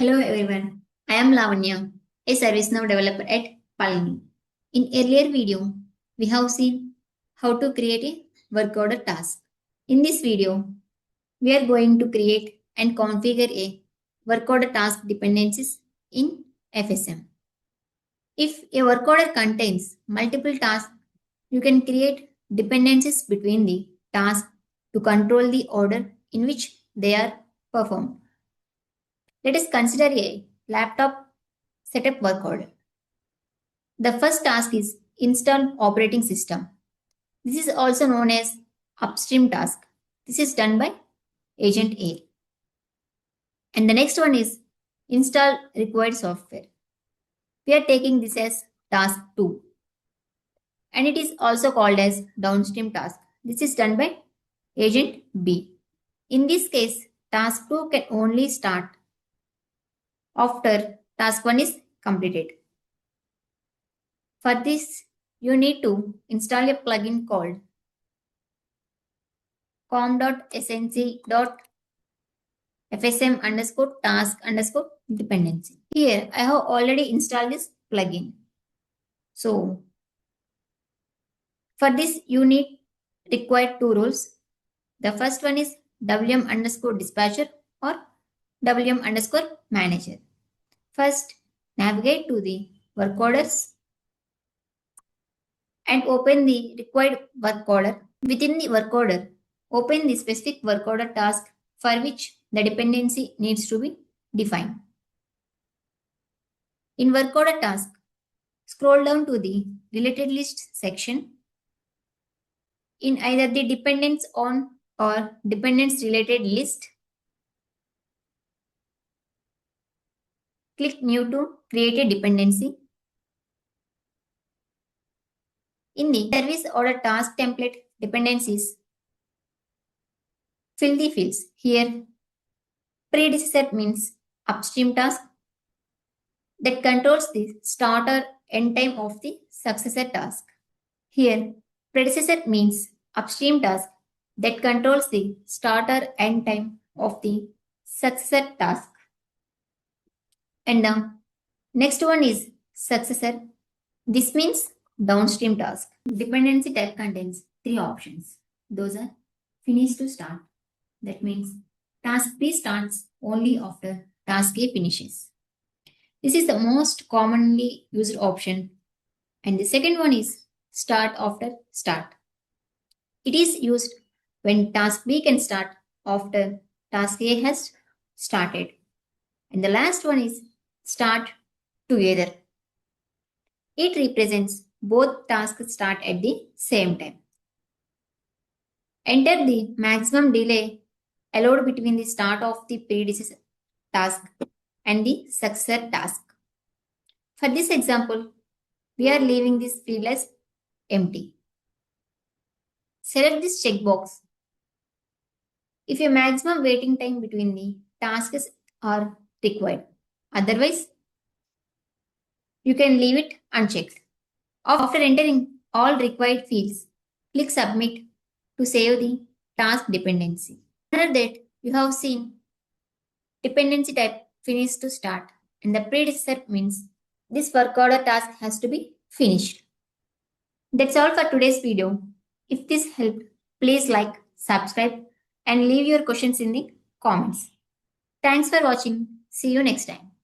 Hello everyone, I am Lavanya, a ServiceNow developer at Palani. In earlier video, we have seen how to create a work order task. In this video, we are going to create and configure a work order task dependencies in FSM. If a work order contains multiple tasks, you can create dependencies between the tasks to control the order in which they are performed. Let us consider a laptop setup work order. The first task is install operating system. This is also known as upstream task. This is done by agent A. And the next one is install required software. We are taking this as task 2. And it is also called as downstream task. This is done by agent B. In this case, task 2 can only start after task 1 is completed. For this, you need to install a plugin called com.snc.fsm_task_dependency. Here, I have already installed this plugin. So, for this, you need required two roles. The first one is wm_dispatcher or wm_manager. First, navigate to the work orders and open the required work order. Within the work order, open the specific work order task for which the dependency needs to be defined. In work order task, scroll down to the related list section. In either the dependents on or dependents related list, click new to create a dependency. In the service order task template dependencies, fill the fields. Here, predecessor means upstream task that controls the start or end time of the successor task. Here, predecessor means upstream task that controls the start or end time of the successor task. And the next one is successor. This means downstream task. Dependency type contains three options. Those are finish to start. That means task B starts only after task A finishes. This is the most commonly used option. And the second one is start after start. It is used when task B can start after task A has started. And the last one is start together. It represents both tasks start at the same time. Enter the maximum delay allowed between the start of the predecessor task and the successor task. For this example, we are leaving this field as empty. Select this checkbox if a maximum waiting time between the tasks are required. Otherwise, you can leave it unchecked. After entering all required fields, click Submit to save the task dependency. After that, you have seen dependency type finish to start, and the predecessor means this work order task has to be finished. That's all for today's video. If this helped, please like, subscribe, and leave your questions in the comments. Thanks for watching. See you next time.